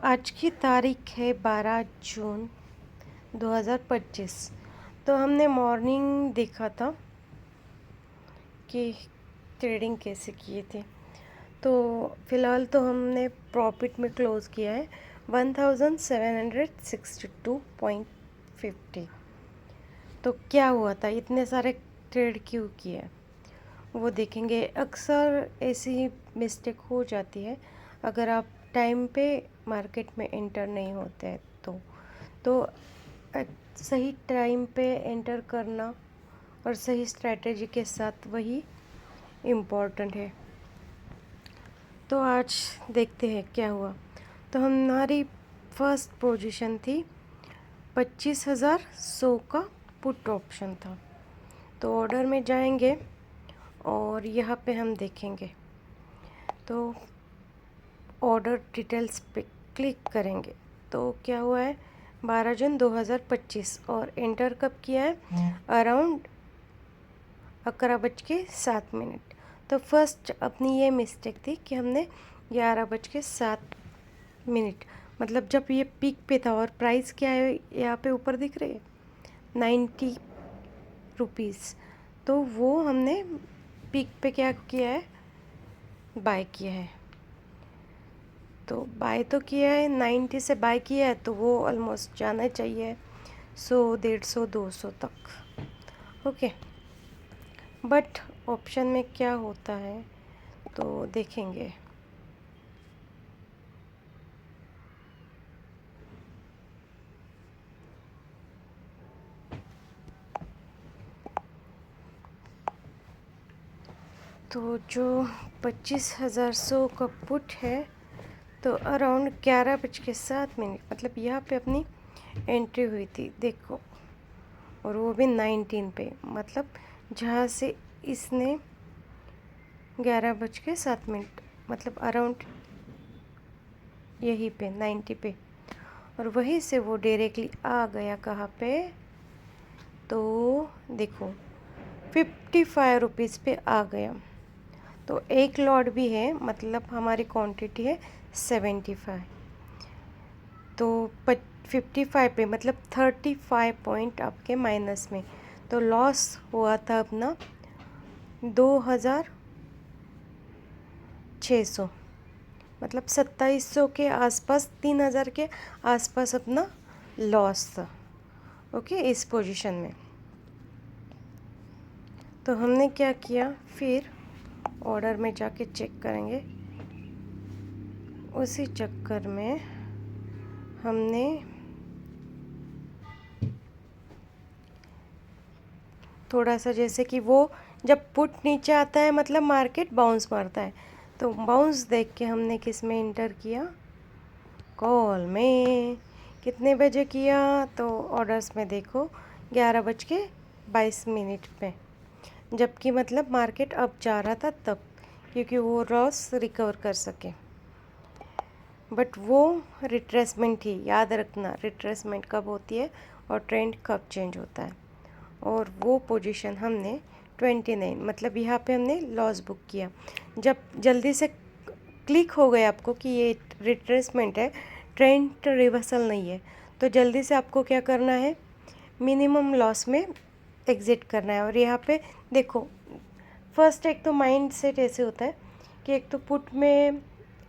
आज की तारीख है 12 जून 2025। तो हमने मॉर्निंग देखा था कि ट्रेडिंग कैसे किए थे। तो फ़िलहाल तो हमने प्रॉफिट में क्लोज़ किया है 1762.50। तो क्या हुआ था, इतने सारे ट्रेड क्यों किए वो देखेंगे। अक्सर ऐसी मिस्टेक हो जाती है अगर आप टाइम पे मार्केट में एंटर नहीं होते हैं तो सही टाइम पे एंटर करना और सही स्ट्रैटेजी के साथ वही इम्पोर्टेंट है। तो आज देखते हैं क्या हुआ। तो हमारी फर्स्ट पोजीशन थी 25,100 का पुट ऑप्शन था। तो ऑर्डर में जाएंगे और यहाँ पे हम देखेंगे। तो ऑर्डर डिटेल्स पे क्लिक करेंगे तो क्या हुआ है 12 जून 2025 और एंटर कब किया है अराउंड 11:07। तो फर्स्ट अपनी ये मिस्टेक थी कि हमने 11:07 मतलब जब ये पीक पे था और प्राइस क्या है यहाँ पे ऊपर दिख रही है 90 रुपीज़। तो वो हमने पीक पे क्या किया है बाय किया है। तो बाय तो किया है 90 से बाय किया है तो वो ऑलमोस्ट जाना चाहिए 100 150 200 तक। ओके, बट ऑप्शन में क्या होता है तो देखेंगे। तो जो 25,100 का पुट है तो अराउंड 11:07 मतलब यहाँ पे अपनी एंट्री हुई थी देखो, और वो भी 19 पे, मतलब जहाँ से इसने 11:07 मतलब अराउंड यहीं पे 90 पे, और वहीं से वो डायरेक्टली आ गया कहाँ पे तो देखो 55 रुपीज़ पे आ गया। तो एक लॉट भी है, मतलब हमारी क्वांटिटी है 75। तो 55 पे मतलब 35 पॉइंट आपके माइनस में। तो लॉस हुआ था अपना 2,600, मतलब 2,700 के आसपास, 3,000 के आसपास अपना लॉस था। ओके, इस पोजीशन में तो हमने क्या किया, फिर ऑर्डर में जाके चेक करेंगे। उसी चक्कर में हमने थोड़ा सा, जैसे कि वो जब पुट नीचे आता है मतलब मार्केट बाउंस मारता है, तो बाउंस देख के हमने किस में इंटर किया, कॉल में। कितने बजे किया तो ऑर्डर्स में देखो 11:22 पे, जबकि मतलब मार्केट अब जा रहा था तब, क्योंकि वो लॉस रिकवर कर सके। बट वो रिट्रेसमेंट ही याद रखना, रिट्रेसमेंट कब होती है और ट्रेंड कब चेंज होता है। और वो पोजीशन हमने 29, मतलब यहाँ पे हमने लॉस बुक किया। जब जल्दी से क्लिक हो गया आपको कि ये रिट्रेसमेंट है, ट्रेंड रिवर्सल नहीं है, तो जल्दी से आपको क्या करना है, मिनिमम लॉस में एग्ज़िट करना है। और यहाँ पे देखो, फर्स्ट एक तो माइंड सेट ऐसे होता है कि एक तो पुट में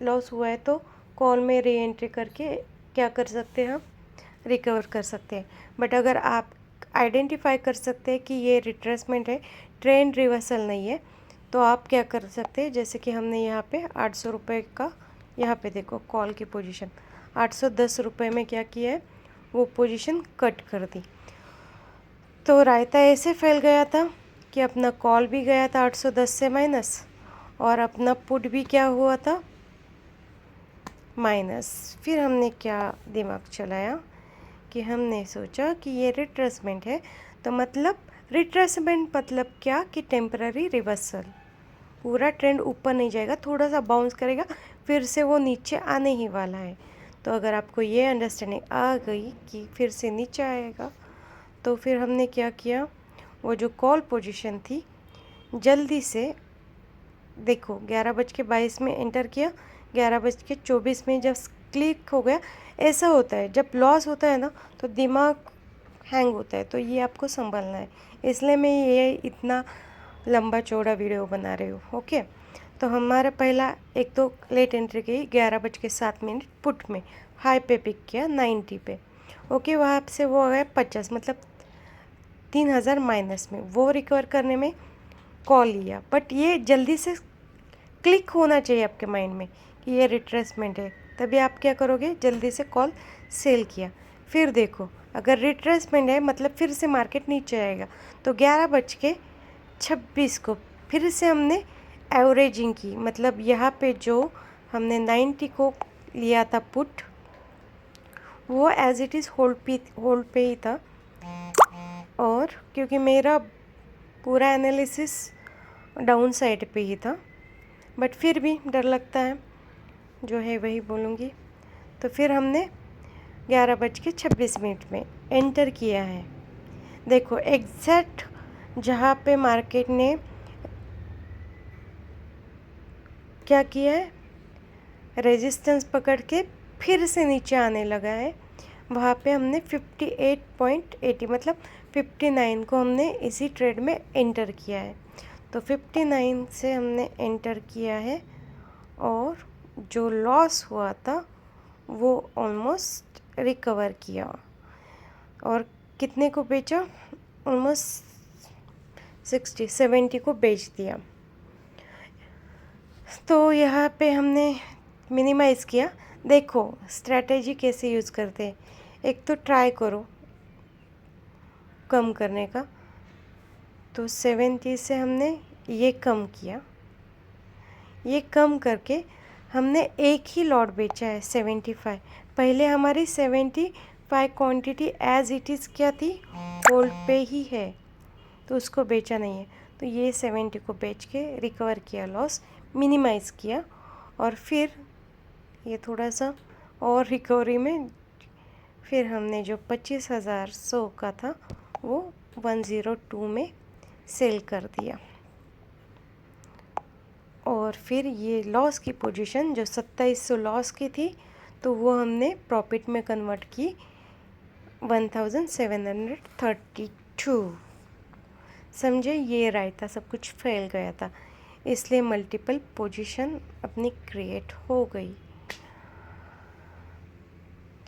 लॉस हुआ है तो कॉल में री एंट्री करके क्या कर सकते हैं, हम रिकवर कर सकते हैं। बट अगर आप आइडेंटिफाई कर सकते हैं कि ये रिट्रेसमेंट है, ट्रेंड रिवर्सल नहीं है, तो आप क्या कर सकते हैं, जैसे कि हमने यहाँ पे 800 रुपये का, यहाँ पे देखो कॉल की पोजीशन 810 रुपये में क्या किया है, वो पोजीशन कट कर दी। तो रायता ऐसे फैल गया था कि अपना कॉल भी गया था 810 से माइनस, और अपना पुट भी क्या हुआ था माइनस। फिर हमने क्या दिमाग चलाया कि हमने सोचा कि ये रिट्रेसमेंट है, तो मतलब रिट्रेसमेंट मतलब क्या कि टेम्पररी रिवर्सल, पूरा ट्रेंड ऊपर नहीं जाएगा, थोड़ा सा बाउंस करेगा, फिर से वो नीचे आने ही वाला है। तो अगर आपको ये अंडरस्टैंडिंग आ गई कि फिर से नीचे आएगा, तो फिर हमने क्या किया, वो जो कॉल पोजीशन थी जल्दी से देखो 11:22 में एंटर किया, 11:24 में जब क्लिक हो गया, ऐसा होता है। जब लॉस होता है ना तो दिमाग हैंग होता है, तो ये आपको संभलना है, इसलिए मैं ये इतना लंबा चौड़ा वीडियो बना रही हूँ। ओके, तो हमारा पहला एक तो लेट एंट्री की 11:07 पुट में, हाई पे पिक किया 90 पे। ओके, वहाँ से वो आ गया 50, मतलब 3000 माइनस में। वो रिकवर करने में कॉल लिया, बट ये जल्दी से क्लिक होना चाहिए आपके माइंड में कि ये रिट्रेसमेंट है, तभी आप क्या करोगे, जल्दी से कॉल सेल किया। फिर देखो, अगर रिट्रेसमेंट है मतलब फिर से मार्केट नीचे आएगा, तो 11:26 को फिर से हमने एवरेजिंग की, मतलब यहाँ पे जो हमने 90 को लिया था पुट, वो एज इट इज़ होल्ड पे ही था। और क्योंकि मेरा पूरा एनालिसिस डाउन साइड पे ही था, बट फिर भी डर लगता है, जो है वही बोलूँगी। तो फिर हमने 11:26 में एंटर किया है। देखो एग्जैक्ट जहाँ पे मार्केट ने क्या किया है, रेजिस्टेंस पकड़ के फिर से नीचे आने लगा है, वहाँ पे हमने 58.80 मतलब 59 को हमने इसी ट्रेड में एंटर किया है। तो 59 से हमने एंटर किया है, और जो लॉस हुआ था वो ऑलमोस्ट रिकवर किया, और कितने को बेचा, ऑलमोस्ट 70 को बेच दिया। तो यहाँ पे हमने मिनिमाइज़ किया। देखो स्ट्रैटेजी कैसे यूज़ करते हैं, एक तो ट्राई करो कम करने का, तो 70 से हमने ये कम किया, ये कम करके हमने एक ही लॉट बेचा है 75। पहले हमारी 75 क्वांटिटी एज इट इज़ क्या थी, होल्ड पे ही है, तो उसको बेचा नहीं है। तो ये 70 को बेच के रिकवर किया, लॉस मिनिमाइज़ किया, और फिर ये थोड़ा सा और रिकवरी में फिर हमने जो 25,100 का था वो 102 में सेल कर दिया। और फिर ये लॉस की पोजीशन जो 2700 लॉस की थी, तो वो हमने प्रॉफिट में कन्वर्ट की 1732। समझे, ये रायता सब कुछ फैल गया था, इसलिए मल्टीपल पोजीशन अपनी क्रिएट हो गई।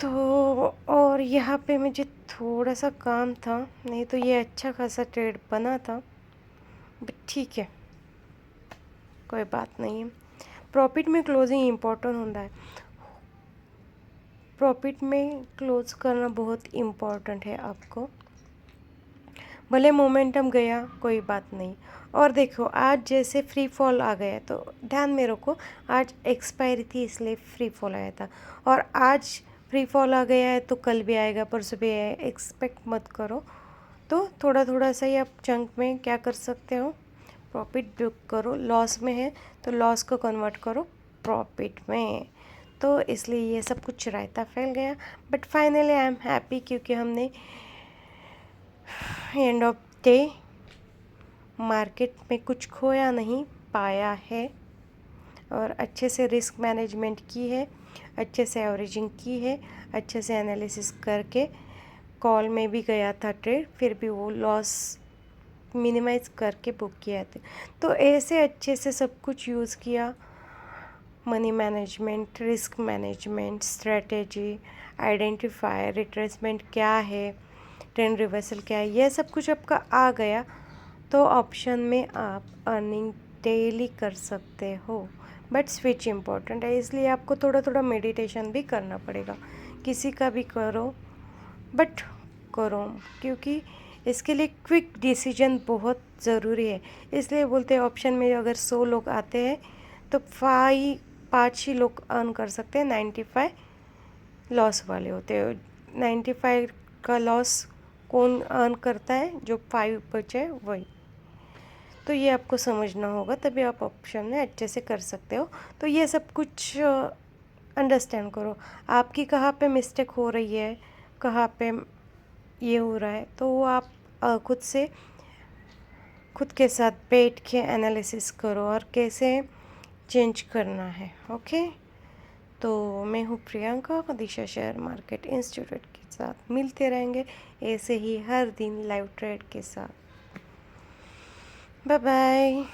तो और यहाँ पे मुझे थोड़ा सा काम था, नहीं तो ये अच्छा खासा ट्रेड बना था, बट ठीक है, कोई बात नहीं है। प्रॉफिट में क्लोजिंग इम्पोर्टेंट होता है, प्रॉफिट में क्लोज करना बहुत इम्पोर्टेंट है आपको। भले मोमेंटम गया कोई बात नहीं। और देखो आज जैसे फ्री फॉल आ गया, तो ध्यान में रखो, आज एक्सपायरी थी इसलिए फ्री फॉल आया था, और आज फ्री फॉल आ गया है तो कल भी आएगा, परसों भी आएगा, एक्सपेक्ट मत करो। तो थोड़ा थोड़ा सा ही आप चंक में क्या कर सकते हो, प्रॉफिट बुक करो। लॉस में है तो लॉस को कन्वर्ट करो प्रॉफिट में। तो इसलिए ये सब कुछ रायता फैल गया, but finally I am happy, क्योंकि हमने एंड ऑफ डे मार्केट में कुछ खोया नहीं, पाया है, और अच्छे से रिस्क मैनेजमेंट की है, अच्छे से एवरेजिंग की है, अच्छे से एनालिसिस करके कॉल में भी गया था ट्रेड, फिर भी वो लॉस मिनिमाइज़ करके बुक किया था। तो ऐसे अच्छे से सब कुछ यूज़ किया, money management, risk management, strategy, identify, retracement क्या है, ट्रेंड रिवर्सल क्या है, यह सब कुछ आपका आ गया, तो ऑप्शन में आप अर्निंग डेली कर सकते हो। बट स्विच इम्पॉर्टेंट है, इसलिए आपको थोड़ा थोड़ा मेडिटेशन भी करना पड़ेगा, किसी का भी करो, बट करो, क्योंकि इसके लिए क्विक डिसीजन बहुत ज़रूरी है। इसलिए बोलते हैं ऑप्शन में अगर 100 लोग आते हैं तो 5 ही लोग अर्न कर सकते हैं, 95 लॉस वाले होते हैं। 95 का लॉस कौन अर्न करता है, जो 5 बचे वही। तो ये आपको समझना होगा, तभी आप ऑप्शन में अच्छे से कर सकते हो। तो ये सब कुछ अंडरस्टैंड करो, आपकी कहाँ पे मिस्टेक हो रही है, कहाँ पे ये हो रहा है, तो वो आप खुद के साथ बैठ के एनालिसिस करो और कैसे चेंज करना है। ओके, तो मैं हूँ प्रियंका, दिशा शेयर मार्केट इंस्टीट्यूट के साथ मिलते रहेंगे ऐसे ही हर दिन लाइव ट्रेड के साथ। Bye bye.